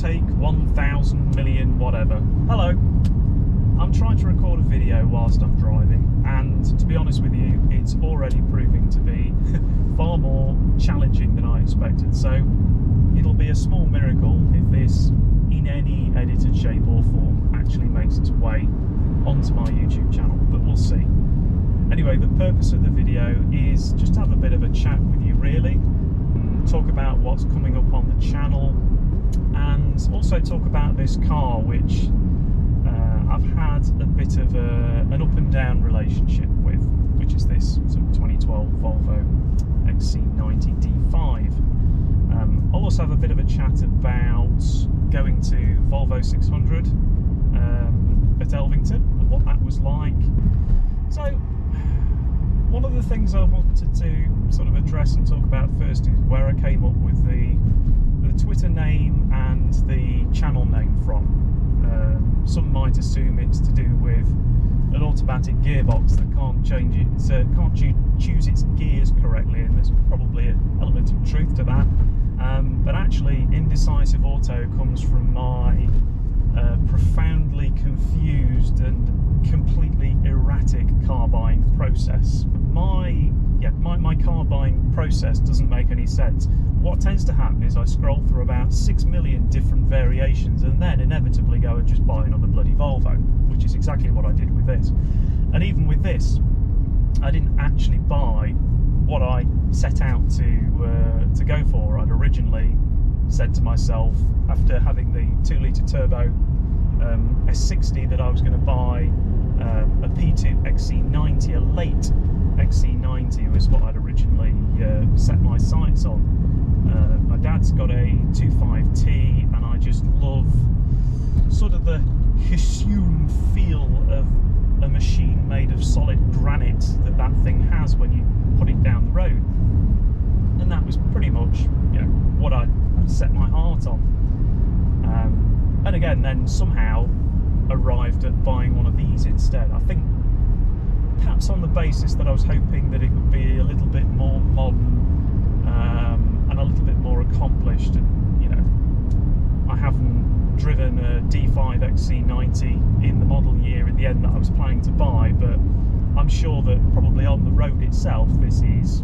take 1,000 million whatever. Hello. I'm trying to record a video whilst I'm driving, and to be honest with you, it's already proving to be far more challenging than I expected. So it'll be a small miracle if this, in any edited shape or form, actually makes its way onto my YouTube channel, but we'll see. Anyway, the purpose of the video is just to have a bit of a chat with you, really. Talk about what's coming up on the channel, and also talk about this car, which I've had a bit of an up and down relationship with, which is this sort of 2012 Volvo XC60 D5. I'll also have a bit of a chat about going to Volvo XC60 at Elvington and what that was like. So one of the things I wanted to sort of address and talk about first is where I came up with the Twitter name and the channel name from. Some might assume it's to do with an automatic gearbox that can't change it, can't choose its gears correctly, and there's probably an element of truth to that. But actually, indecisive auto comes from my profoundly confused and completely erratic car buying process. My car buying process doesn't make any sense. What tends to happen is I scroll through about 6 million different variations and then inevitably go and just buy another bloody Volvo, which is exactly what I did with this. And even with this, I didn't actually buy what I set out to go for. I'd originally said to myself, after having the 2-litre turbo S60, that I was going to buy a P2 XC90, a late XC90 was what I'd originally set my sights on. My dad's got a 25T, and I just love sort of the Hisume feel of a machine made of solid granite that thing has when you put it down the road. And that was pretty much, what I set my heart on. And again, then somehow arrived at buying one of these instead. I think perhaps on the basis that I was hoping that it would be a little bit more modern and a little bit more accomplished. And I haven't driven a D5 XC90 in the model year in the end that I was planning to buy, but I'm sure that probably on the road itself this is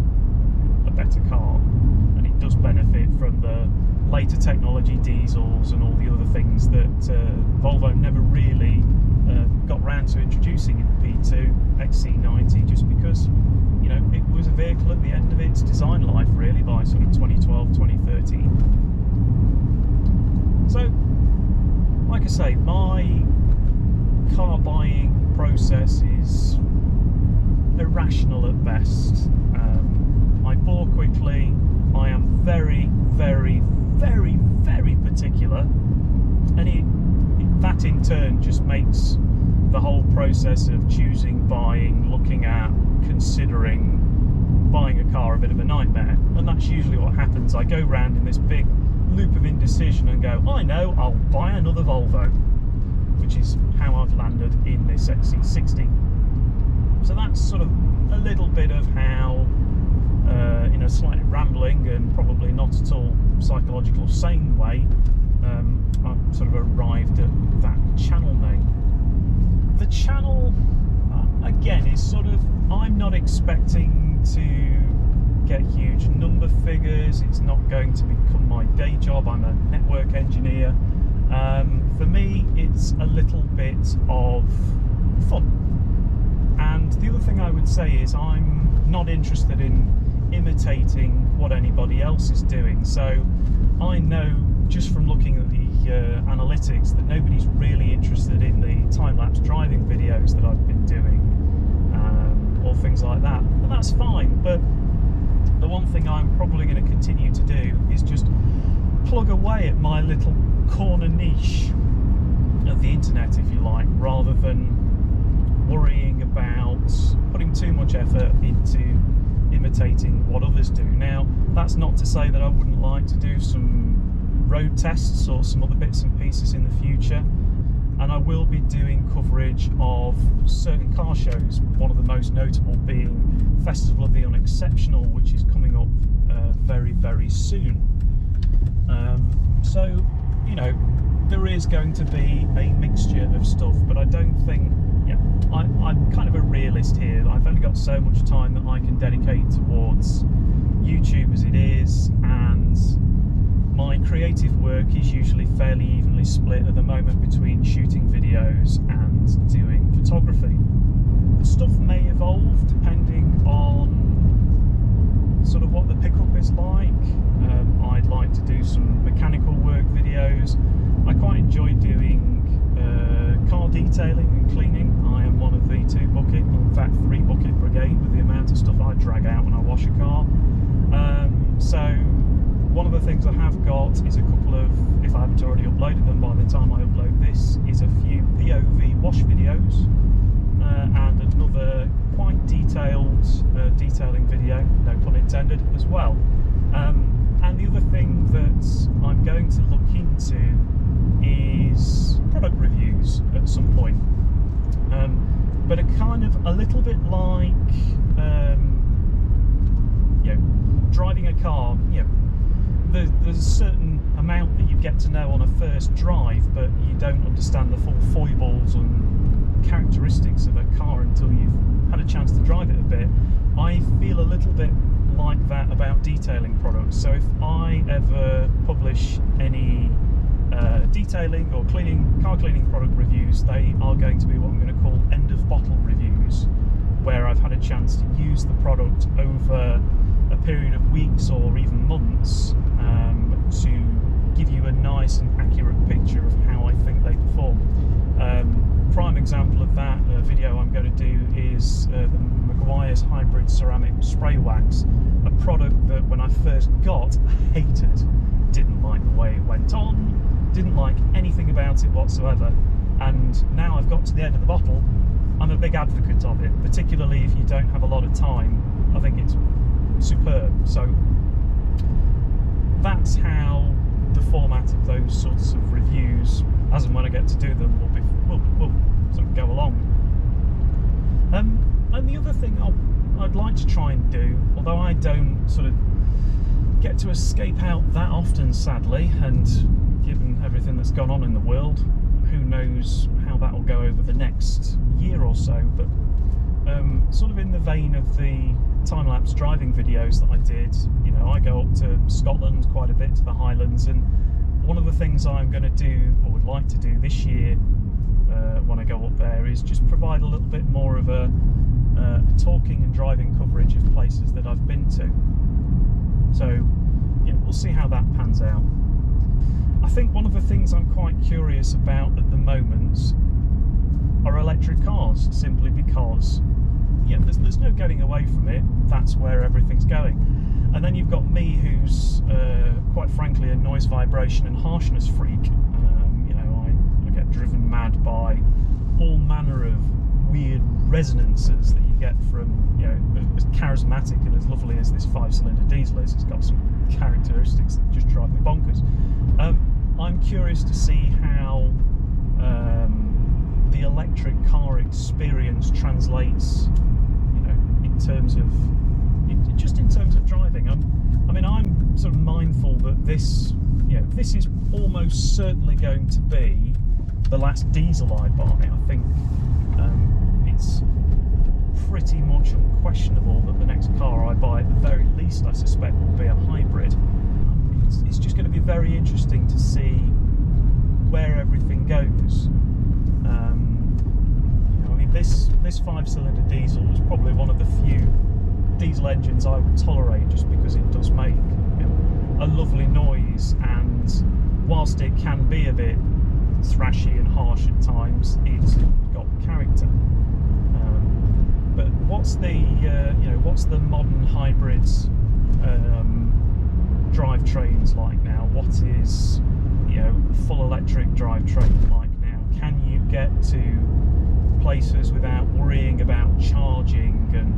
a better car, and it does benefit from the later technology diesels and all the other things that Volvo never really got round to introducing in the P2 XC90, just because it was a vehicle at the end of its design life, really, by sort of 2012, 2013. So, like I say, my car buying process is irrational at best. I bore quickly. I am very, very, very, very particular, and that in turn just makes the whole process of choosing, buying, looking at, considering buying a car a bit of a nightmare. And that's usually what happens. I go round in this big loop of indecision and go, I know, I'll buy another Volvo, which is how I've landed in this XC60. So that's sort of a little bit of how, in a slightly rambling and probably not at all psychological or sane way, I've sort of arrived at that channel name. The channel, again, is sort of, I'm not expecting to get huge number figures. It's not going to become my day job. I'm a network engineer. For me, it's a little bit of fun. And the other thing I would say is I'm not interested in imitating what anybody else is doing. So I know just from looking at the analytics that nobody's really interested in the time-lapse driving videos that I've been doing, or things like that, and that's fine. But the one thing I'm probably going to continue to do is just plug away at my little corner niche of the internet, if you like, rather than worrying about putting too much effort into imitating what others do. Now, that's not to say that I wouldn't like to do some road tests or some other bits and pieces in the future, and I will be doing coverage of certain car shows, one of the most notable being Festival of the Unexceptional, which is coming up very, very soon. So you know, there is going to be a mixture of stuff, but I don't think, I'm kind of a realist here. I've only got so much time that I can dedicate towards YouTube as it is, and my creative work is usually fairly evenly split at the moment between shooting videos and doing photography. Stuff may evolve depending on sort of what the pickup is like. I'd like to do some mechanical work videos. I quite enjoy doing car detailing and cleaning. I am one of the 2 bucket, in fact 3 bucket brigade with the amount of stuff I drag out when I wash a car. So one of the things I have got is a couple of, if I haven't already uploaded them by the time I upload this, is a few POV wash videos and another quite detailed detailing video, no pun intended, as well. And the other thing that I'm going to look into is product reviews at some point, but a kind of a little bit like driving a car. There's a certain amount that you get to know on a first drive, but you don't understand the full foibles and characteristics of a car until you've had a chance to drive it a bit. I feel a little bit like that about detailing products. So if I ever publish any detailing or car cleaning product reviews, they are going to be what I'm going to call end of bottle reviews, where I've had a chance to use the product over a period of weeks or even months to give you a nice and accurate picture of how I think they perform. Prime example of that video I'm going to do is the Maguire's Hybrid Ceramic Spray Wax, a product that when I first got, I hated. Didn't like the way it went on, didn't like anything about it whatsoever, and now I've got to the end of the bottle, I'm a big advocate of it, particularly if you don't have a lot of time. I think it's superb. So that's how the format of those sorts of reviews, as and when I get to do them, will sort of go along. And the other thing I'd like to try and do, although I don't sort of get to escape out that often, sadly, and given everything that's gone on in the world, who knows how that will go over the next year or so, but sort of in the vein of the time-lapse driving videos that I did, I go up to Scotland quite a bit, to the Highlands, and one of the things I'm going to do, or would like to do this year when I go up there, is just provide a little bit more of a talking and driving coverage of places that I've been to. So we'll see how that pans out. I think one of the things I'm quite curious about at the moment are electric cars, simply because there's no getting away from it. That's where everything's going. And then you've got me, who's quite frankly a noise, vibration and harshness freak. I get driven mad by all manner of weird resonances that you get from, as charismatic and as lovely as this 5-cylinder diesel is. It's got some characteristics that just drive me bonkers. I'm curious to see how the electric car experience translates, in terms of driving. I'm sort of mindful that this is almost certainly going to be the last diesel I buy. I think it's pretty much unquestionable that the next car I buy, at the very least, I suspect, will be a hybrid. It's just going to be very interesting to see where everything goes. This 5-cylinder diesel was probably one of the few diesel engines I would tolerate, just because it does make a lovely noise, and whilst it can be a bit thrashy and harsh at times, it's got character. But what's the modern hybrids drivetrains like now? What is full electric drivetrain like now? Can you get to places without worrying about charging and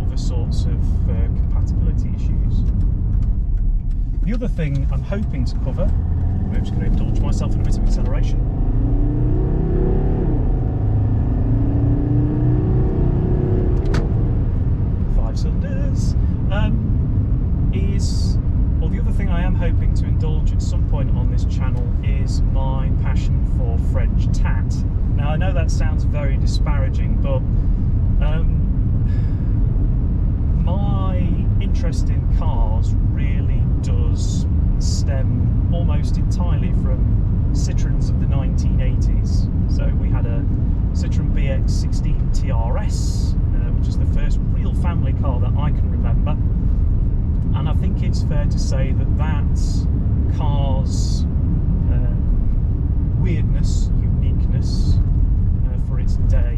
other sorts of compatibility issues? The other thing I'm hoping to cover, I'm just going to indulge myself in a bit of acceleration. 5 cylinders. The other thing I am hoping to indulge at some point on this channel passion for French tat. Now I know that sounds very disparaging, but my interest in cars really does stem almost entirely from Citroens of the 1980s. So we had a Citroen BX60 TRS, which is the first real family car that I can remember, and I think it's fair to say that that car's weirdness, uniqueness for its day.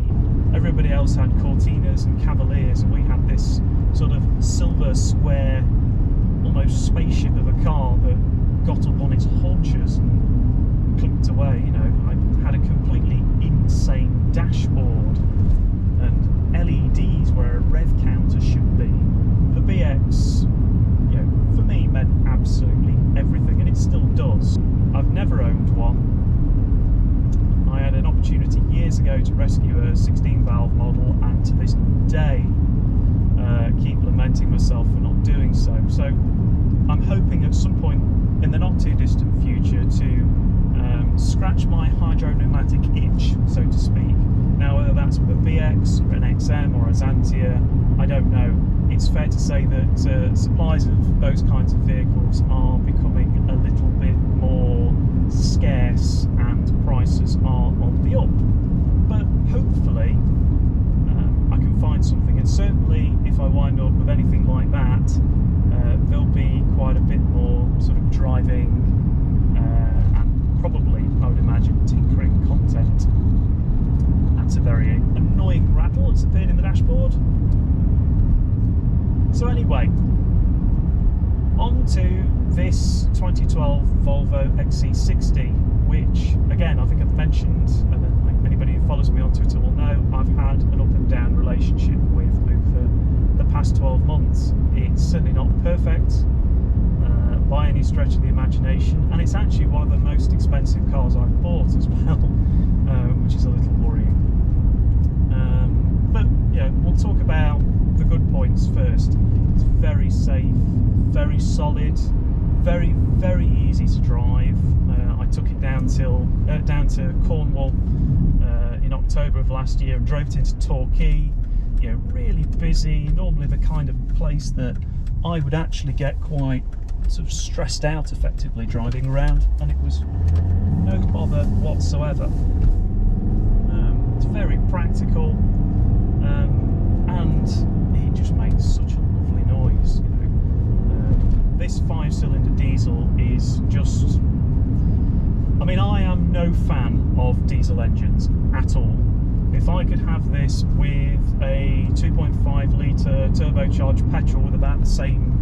Everybody else had Cortinas and Cavaliers, and we had this sort of silver square, almost spaceship of a car that got up on its haunches and clicked away. You know, I had a completely insane dashboard and LEDs where a rev counter should be. The BX, you know, for me meant absolutely everything, and it still does. I've never owned one. I had an opportunity years ago to rescue a 16-valve model, and to this day keep lamenting myself for not doing so. So I'm hoping at some point in the not too distant future to scratch my hydro-pneumatic itch, so to speak. Now, whether that's with a BX or an XM or a Xantia, I don't know. It's fair to say that supplies of those kinds of vehicles are becoming a little bit more scarce and prices are on the up. But hopefully I can find something, and certainly if I wind up with anything like that, there'll be quite a bit more sort of driving and probably, I would imagine, tinkering content. That's a very annoying rattle that's appeared in the dashboard. So anyway, on to this 2012 Volvo XC60, which again I think I've mentioned, and then anybody who follows me on Twitter will know, I've had an up and down relationship with over the past 12 months. It's certainly not perfect by any stretch of the imagination, and it's actually one of the most expensive cars I've bought as well, which is a little worrying. But yeah, we'll talk about the good points first. It's very safe, very solid, very, very easy to drive. I took it down to Cornwall in October of last year and drove it into Torquay. You know, really busy, normally the kind of place that I would actually get quite sort of stressed out effectively driving around, and it was no bother whatsoever. It's very practical, and it just makes such a lovely noise. You know, this 5-cylinder diesel is just, I mean, I am no fan of diesel engines at all. If I could have this with a 2.5 litre turbocharged petrol with about the same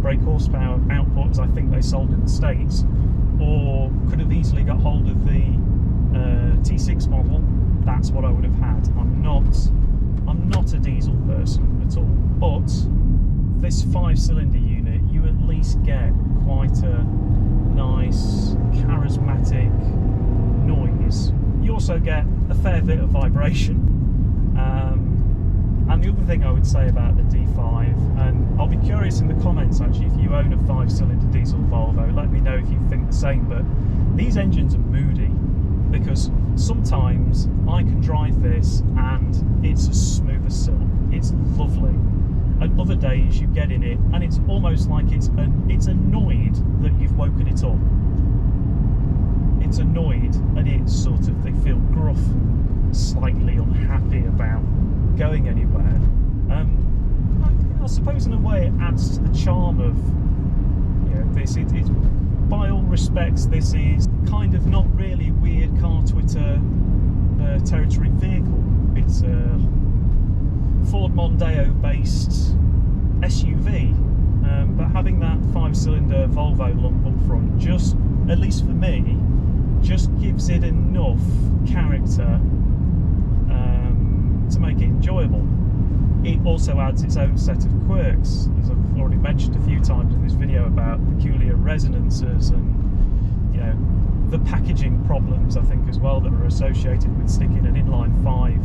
brake horsepower output as I think they sold in the States, or could have easily got hold of the T6 model, that's what I would have had. I'm not a diesel person at all, but this 5-cylinder unit, you at least get quite a nice charismatic noise. You also get a fair bit of vibration. And the other thing I would say about the D5, and I'll be curious in the comments actually if you own a 5-cylinder diesel Volvo, let me know if you think the same, but these engines are moody, because sometimes I can drive this and it's as smooth as silk, it's lovely, and other days you get in it and it's almost like it's annoyed that you've woken it up. It's annoyed, and it's sort of, they feel gruff, slightly unhappy about going anywhere. I suppose in a way it adds to the charm of, you know, this. It by all respects, this is kind of not really weird car Twitter territory vehicle. It's a Ford Mondeo based SUV, but having that 5-cylinder Volvo lump up front, just, at least for me, just gives it enough character to make it enjoyable. It also adds its own set of quirks, as I've already mentioned a few times in this video, about peculiar resonances and, you know, the packaging problems I think as well that are associated with sticking an inline 5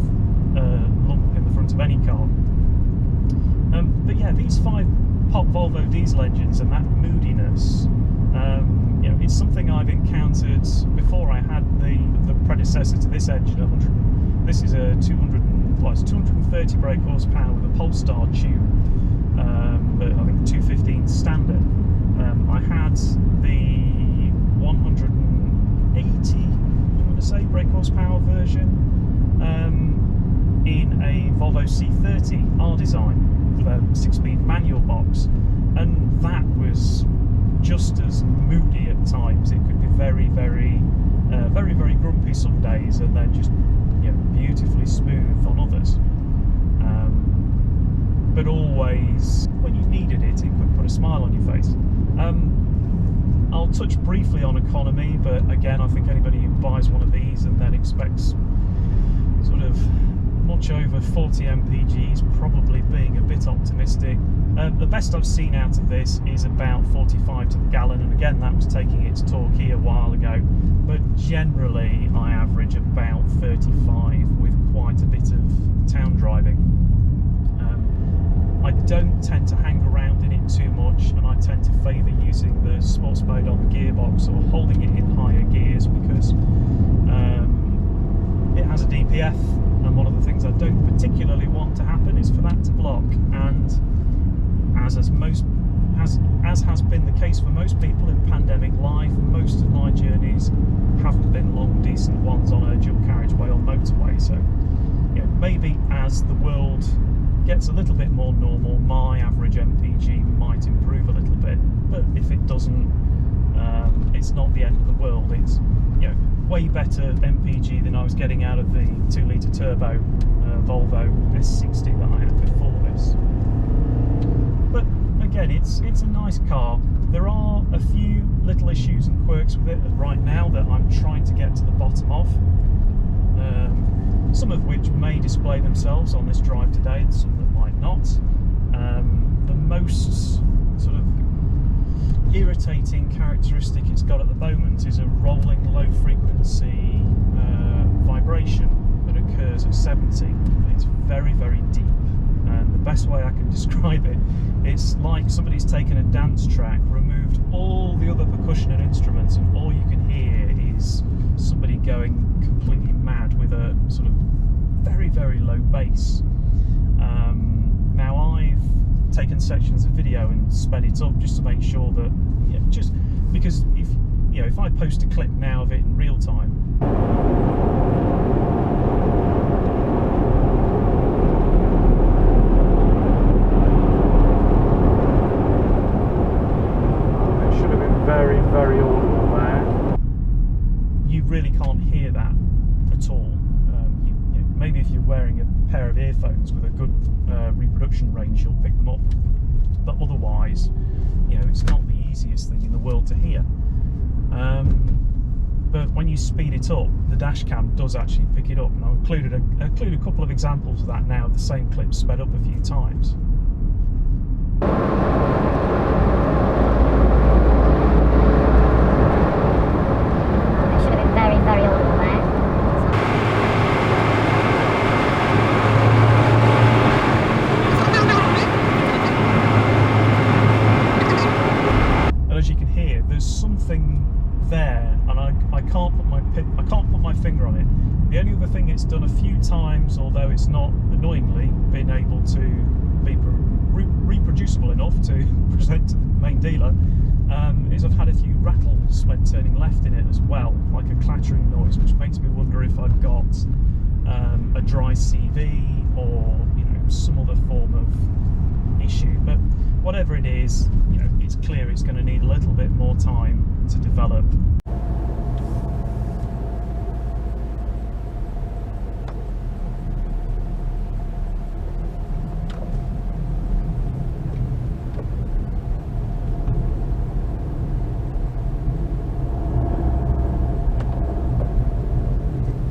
lump in the front of any car. But yeah, these 5-pop Volvo diesel engines and that moodiness, you know, it's something I've encountered encountered before. I had the predecessor to this engine, 100. This is a 230 brake horsepower with a Polestar tube, but I think 215 standard. I had the 180, I'm going to say, brake horsepower version in a Volvo XC60 R design with a 6-speed manual box, and that was just as moody at times. It could be very grumpy some days, and then just beautifully smooth on others. But always, when you needed it, it could put a smile on your face. I'll touch briefly on economy, but again, I think anybody who buys one of these and then expects sort of much over 40 mpg probably being a bit optimistic. The best I've seen out of this is about 45 to the gallon, and again, that was taking its Torquay a while ago, but generally I average about 35 with quite a bit of town driving. I don't tend to hang around in it too much, and I tend to favour using the sports mode on the gearbox or holding it in higher gears, because it has a DPF, and one of the things I don't particularly want to happen is for that to block. And as has been the case for most people in pandemic life, most of my journeys haven't been long, decent ones on a dual carriageway or motorway. So maybe as the world gets a little bit more normal, my average MPG might improve a little bit. But if it doesn't, it's not the end of the world. It's way better MPG than I was getting out of the 2-litre turbo Volvo XC60 that I had before this. But again, it's a nice car. There are a few little issues and quirks with it right now that I'm trying to get to the bottom of. Some of which may display themselves on this drive today, and some that might not. The most sort of irritating characteristic it's got at the moment is a rolling low frequency vibration that occurs at 70. It's very deep, and the best way I can describe it, it's like somebody's taken a dance track, removed all the other percussion and instruments, and all you can hear is somebody going completely mad with a sort of very low bass. Now I've taken sections of video and sped it up just to make sure that, just because if I post a clip now of it in real time, it should have been very audible there. You really can't hear that at all. Maybe if you're wearing a pair of earphones with a good reproduction range, you'll pick them up. But otherwise, it's not the easiest thing in the world to hear. But when you speed it up, the dash cam does actually pick it up. And I'll include a couple of examples of that now, the same clip sped up a few times. It should have been very audible there. As you can hear, there's something there, and I can't put my finger on it. The only other thing it's done a few times, although it's not annoyingly been able to be reproducible enough to present to the main dealer, is I've had a few rattles when turning left in it as well, like a clattering noise, which makes me wonder if I've got a dry CV or some other form of issue. But whatever it is, it's clear it's going to need a little bit more time to develop.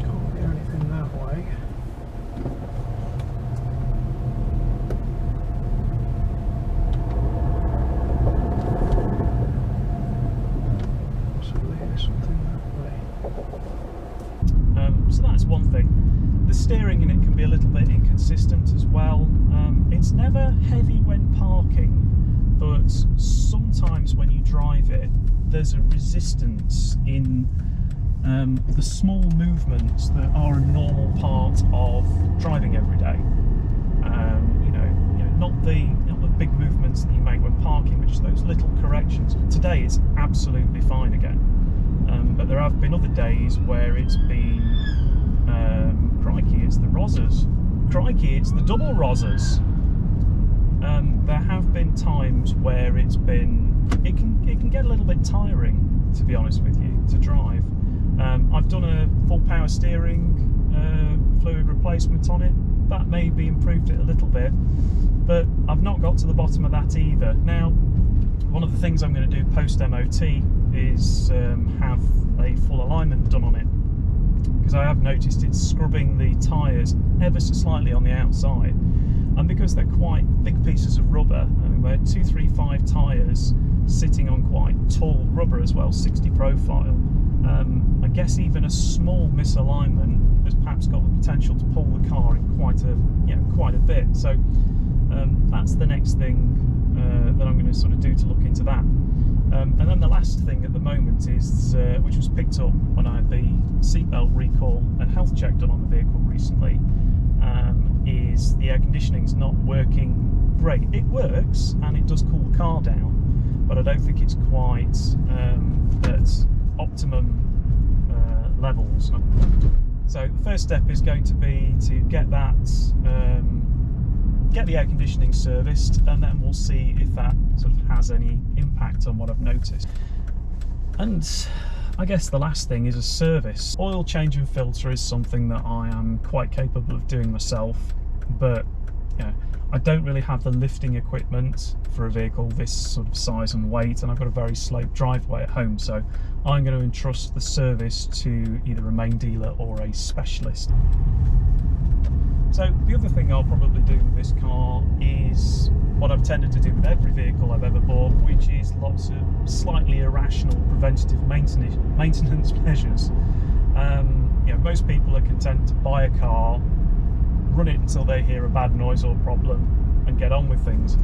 Can't hear anything that way. So that's one thing. The steering in it can be a little bit inconsistent as well. It's never heavy when parking, but sometimes when you drive it, there's a resistance in the small movements that are a normal part of driving every day. Not the big movements that you make when parking, which is those little corrections. Today it's absolutely fine again, but there have been other days where it's been crikey, it's the Rozzers, crikey, it's the double Rozzers. There have been times where it can get a little bit tiring, to be honest with you, to drive. I've done a full power steering fluid replacement on it. That maybe improved it a little bit, but I've not got to the bottom of that either. Now, one of the things I'm going to do post MOT is have a full alignment done on it, because I have noticed it's scrubbing the tyres ever so slightly on the outside, and because they're quite big pieces of rubber, they're 235 tyres sitting on quite tall rubber as well, 60 profile. I guess even a small misalignment has perhaps got the potential to pull the car in quite a bit. So that's the next thing that I'm going to sort of do to look into that. And then the last thing at the moment is, which was picked up when I had the seatbelt recall and health check done on the vehicle recently, is the air conditioning's not working great. It works and it does cool the car down, but I don't think it's quite at optimum levels. So the first step is going to be to get that, get the air conditioning serviced, and then we'll see if that sort of has any impact on what I've noticed. And I guess the last thing is a service. Oil change and filter is something that I am quite capable of doing myself, but I don't really have the lifting equipment for a vehicle this sort of size and weight, and I've got a very sloped driveway at home, so I'm going to entrust the service to either a main dealer or a specialist. So the other thing I'll probably do with this car is what I've tended to do with every vehicle I've ever bought, which is lots of slightly irrational preventative maintenance measures. Most people are content to buy a car, run it until they hear a bad noise or problem, and get on with things.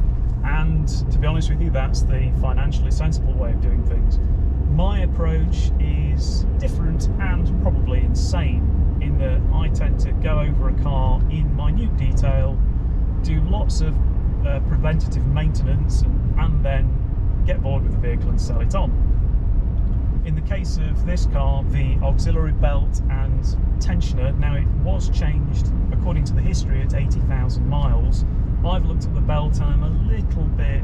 And to be honest with you, that's the financially sensible way of doing things. My approach is different and probably insane, in that I tend to go over a car in minute detail, do lots of preventative maintenance, and then get bored with the vehicle and sell it on. In the case of this car, the auxiliary belt and tensioner, now it was changed according to the history at 80,000 miles. I've looked at the belt and I'm a little bit,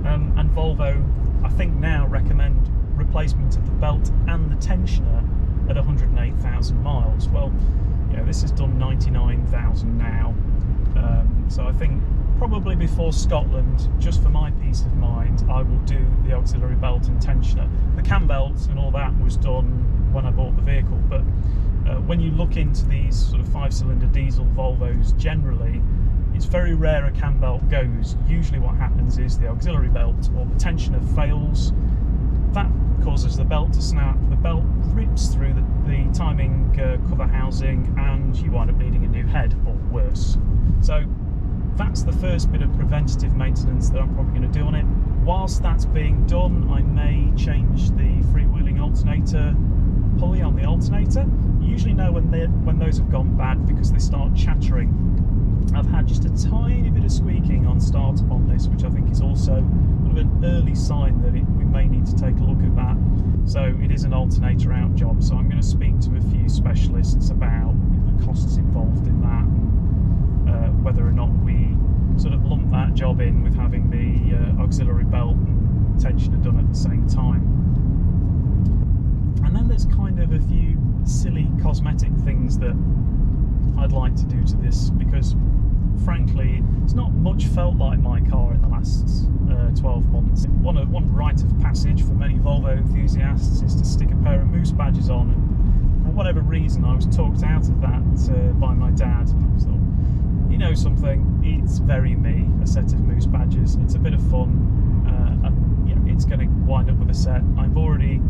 and Volvo I think now recommend replacement of the belt and the tensioner at 108,000 miles. Well, this has done 99,000 now, so I think probably before Scotland, just for my peace of mind, I will do the auxiliary belt and tensioner. The cam belt and all that was done when I bought the vehicle, but when you look into these sort of 5-cylinder diesel Volvos generally, it's very rare a cam belt goes. Usually what happens is the auxiliary belt or the tensioner fails. That causes the belt to snap, the belt rips through the timing cover housing, and you wind up needing a new head or worse. So that's the first bit of preventative maintenance that I'm probably going to do on it. Whilst that's being done, I may change the freewheeling alternator pulley on the alternator. You usually know when those have gone bad because they start chattering. I've had just a tiny bit of squeaking on start on this, which I think is also sort of an early sign that we may need to take a look at that. So it is an alternator out job, so I'm going to speak to a few specialists about the costs involved in that, whether or not we sort of lump that job in with having the auxiliary belt and tensioner done at the same time. And then there's kind of a few silly cosmetic things that I'd like to do to this, because frankly it's not much felt like my car in the last 12 months. One rite of passage for many Volvo enthusiasts is to stick a pair of moose badges on, and for whatever reason I was talked out of that by my dad, and I was like, you know something, it's very me, a set of moose badges. It's a bit of fun, and it's going to wind up with a set. I've already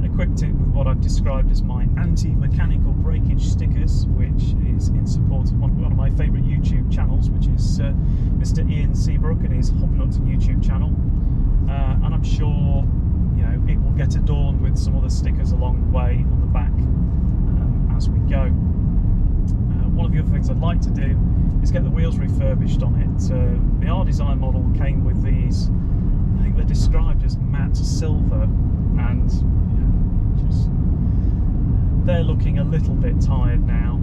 equipped it with what I've described as my anti-mechanical breakage stickers, which is in support of one of my favourite YouTube channels, which is Mr. Ian Seabrook and his Hobnut YouTube channel. And I'm sure you know, it will get adorned with some other stickers along the way on the back as we go. One of the other things I'd like to do is get the wheels refurbished on it. The R Design model came with these, I think they're described as matte silver, and they're looking a little bit tired now.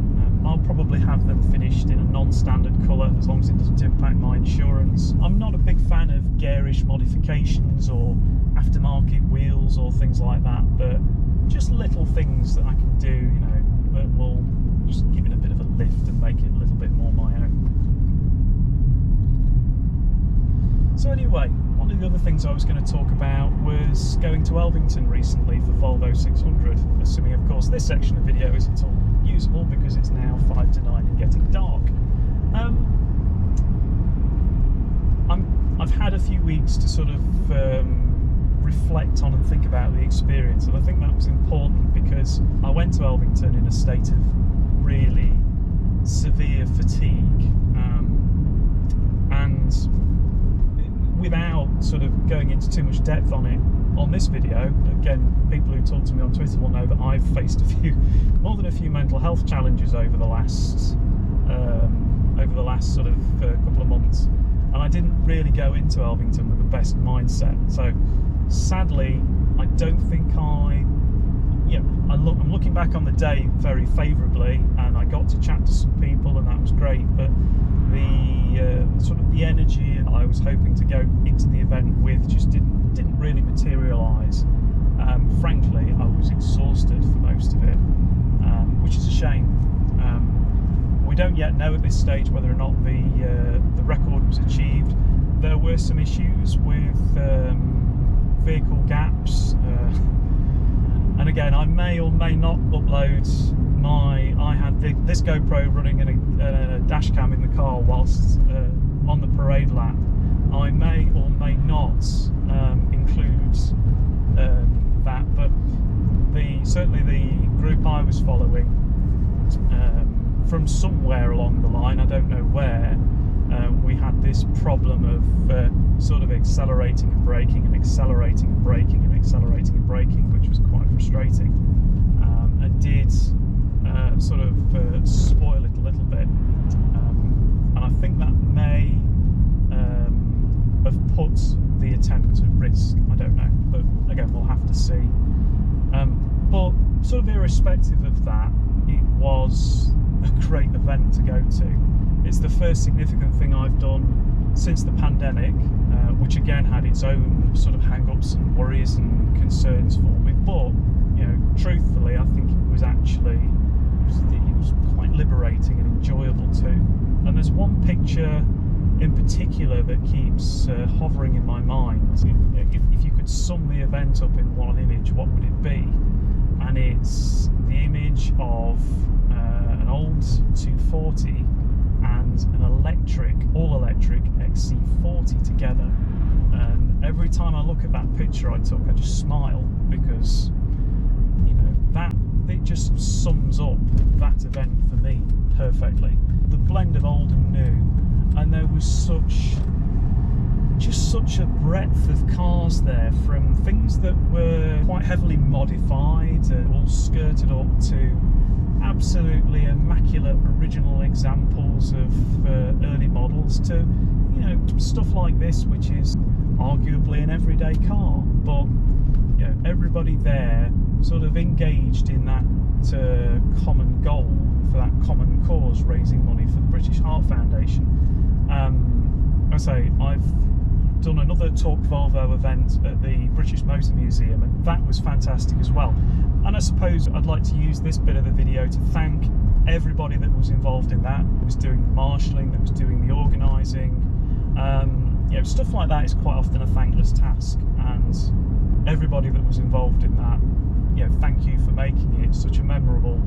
I'll probably have them finished in a non-standard colour as long as it doesn't impact my insurance. I'm not a big fan of garish modifications or aftermarket wheels or things like that, but just little things that I can do, you know, that will just give it a bit of a lift and make it a little bit more my own. So anyway, one of the other things I was going to talk about was going to Elvington recently for Volvo 600, assuming of course this section of video isn't all usable because it's now 5 to 9 and getting dark. I've had a few weeks to sort of reflect on and think about the experience, and I think that was important because I went to Elvington in a state of really severe fatigue, and without sort of going into too much depth on it on this video, again, people who talk to me on Twitter will know that I've faced more than a few mental health challenges over the last sort of couple of months, and I didn't really go into Elvington with the best mindset. So sadly, I don't think I'm looking back on the day very favourably, and I got to chat to some people, and that was great. But the sort of the energy I was hoping to go into the event with just didn't really materialise. Frankly, I was exhausted for most of it, which is a shame. We don't yet know at this stage whether or not the record was achieved. There were some issues with vehicle gaps, and again, I may or may not upload I had this GoPro running and a dash cam in the car whilst on the parade lap. I may or may not include that, but certainly the group I was following, from somewhere along the line, I don't know where, we had this problem of sort of accelerating and braking and accelerating and braking and accelerating and braking, which was quite frustrating, and did sort of spoil it a little bit, and I think that may have put the attempt at risk. I don't know, but again, we'll have to see. But sort of irrespective of that, it was a great event to go to. It's the first significant thing I've done since the pandemic, which again had its own sort of hang-ups and worries and concerns for me, but you know, truthfully, I think it was quite liberating and enjoyable too. And there's one picture in particular that keeps hovering in my mind. If you could sum the event up in one image, what would it be? And it's the image of an old 240 and an all-electric XC60 together. And every time I look at that picture I took, I just smile, because you know, that it just sums up that event for me perfectly. The blend of old and new, and there was such a breadth of cars there, from things that were quite heavily modified and all skirted up to absolutely immaculate original examples of early models, to you know, stuff like this, which is arguably an everyday car, but you know, everybody there sort of engaged in that common goal, for that common cause, raising money for the British Heart Foundation. I say, I've done another Talk Volvo event at the British Motor Museum, and that was fantastic as well. And I suppose I'd like to use this bit of the video to thank everybody that was involved in that, that was doing the marshalling, that was doing the organising. You know, stuff like that is quite often a thankless task, and everybody that was involved in that, you know, thank you for making it such a memorable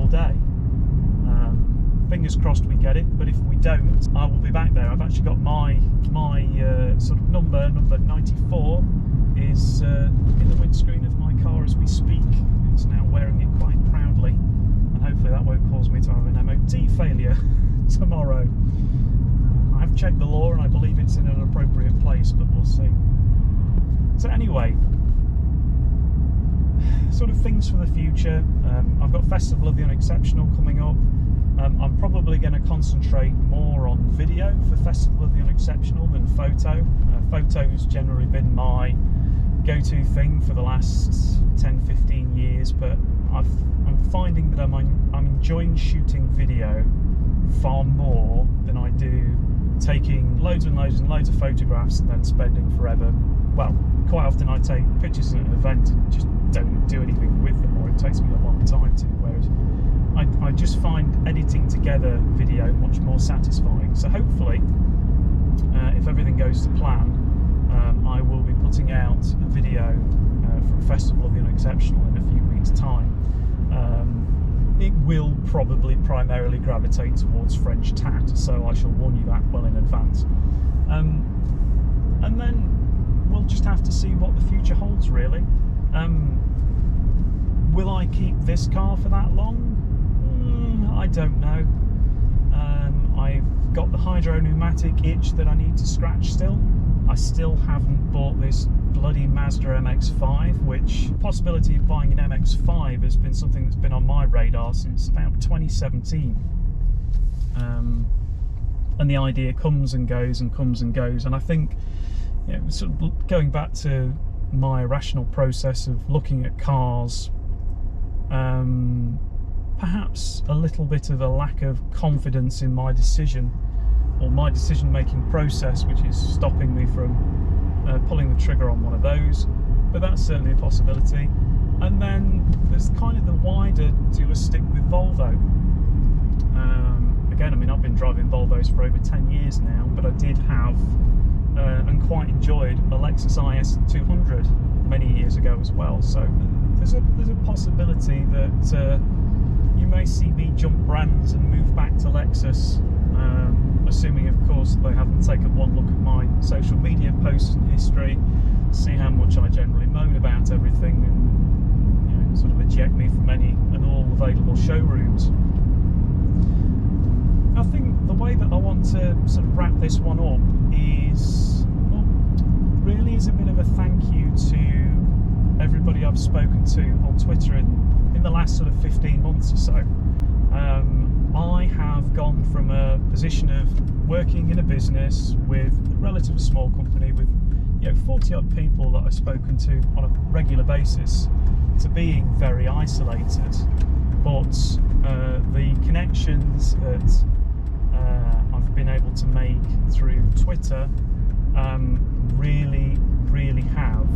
day. Fingers crossed we get it, but if we don't, I will be back there. I've actually got my sort of number 94 is in the windscreen of my car as we speak. It's now wearing it quite proudly, and hopefully that won't cause me to have an MOT failure tomorrow. I have checked the law and I believe it's in an appropriate place, but we'll see. So anyway, sort of things for the future. I've got Festival of the Unexceptional coming up. I'm probably going to concentrate more on video for Festival of the Unexceptional than photo. Photo's generally been my go-to thing for the last 10-15 years, but I'm finding that I'm enjoying shooting video far more than I do taking loads and loads and loads of photographs and then spending forever. Well, quite often I take pictures at an event and just don't do anything with them, or it takes me a long time to, whereas I just find editing together video much more satisfying. So hopefully, if everything goes to plan, I will be putting out a video from Festival of the Unexceptional in a few weeks' time. It will probably primarily gravitate towards French tat, so I shall warn you that well in advance. And then we'll just have to see what the future holds, really. Will I keep this car for that long? I don't know. I've got the hydro pneumatic itch that I need to scratch still. I still haven't bought this bloody Mazda MX-5, which the possibility of buying an MX-5 has been something that's been on my radar since about 2017. And the idea comes and goes and comes and goes, and I think, you know, sort of going back to my rational process of looking at cars, perhaps a little bit of a lack of confidence in my decision or my decision-making process, which is stopping me from pulling the trigger on one of those, but that's certainly a possibility. And then there's kind of the wider, do I stick with Volvo? Again, I mean, I've been driving Volvos for over 10 years now, but I did have and quite enjoyed a Lexus IS200 many years ago as well. So there's a possibility that you may see me jump brands and move back to Lexus, assuming, of course, they haven't taken one look at my social media posts and history, see how much I generally moan about everything, and, you know, sort of eject me from any and all available showrooms. I think the way that I want to sort of wrap this one up is, well, really is a bit of a thank you to everybody I've spoken to on Twitter in the last sort of 15 months or so. I have gone from a position of working in a business with a relatively small company with, you know, 40 odd people that I've spoken to on a regular basis, to being very isolated. But the connections that I've been able to make through Twitter really have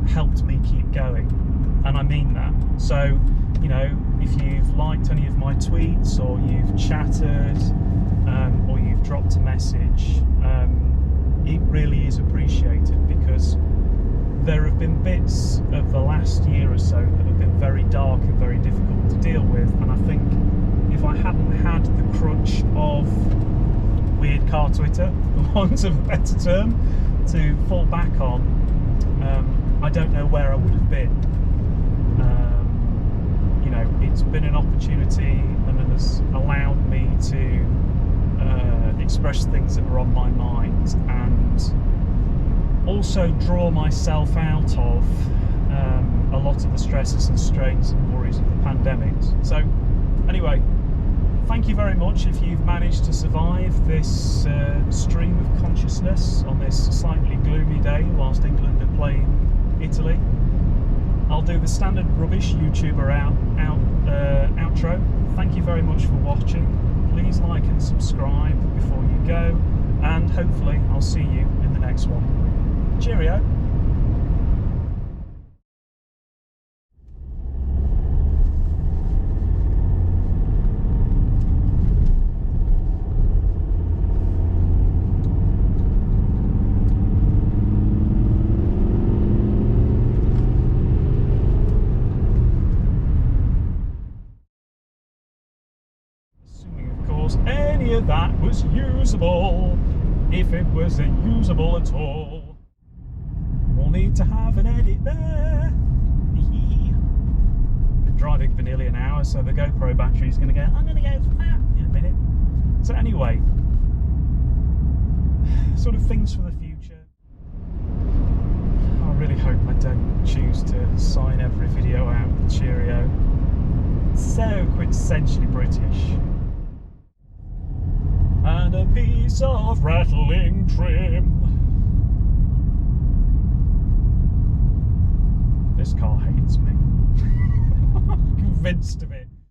helped me keep going, and I mean that. So, you know, if you've liked any of my tweets, or you've chatted, or you've dropped a message, it really is appreciated, because there have been bits of the last year or so that have been very dark and very difficult to deal with, and I think if I hadn't had the crutch of weird car Twitter, for want of a better term, to fall back on, I don't know where I would have been. You know, it's been an opportunity, and it has allowed me to express things that are on my mind, and also draw myself out of a lot of the stresses and strains and worries of the pandemics. So anyway, thank you very much if you've managed to survive this stream of consciousness on this slightly gloomy day whilst England are playing Italy. I'll do the standard rubbish YouTuber outro. Thank you very much for watching. Please like and subscribe before you go, and hopefully I'll see you in the next one. Cheerio. Any of that was usable, if it wasn't usable at all. We'll need to have an edit there. Been driving for nearly an hour, so the GoPro battery is going to go, I'm going to go flat in a minute. So anyway, sort of things for the future. I really hope I don't choose to sign every every video out. Cheerio. So quintessentially British. And a piece of rattling trim. This car hates me. I'm convinced of it.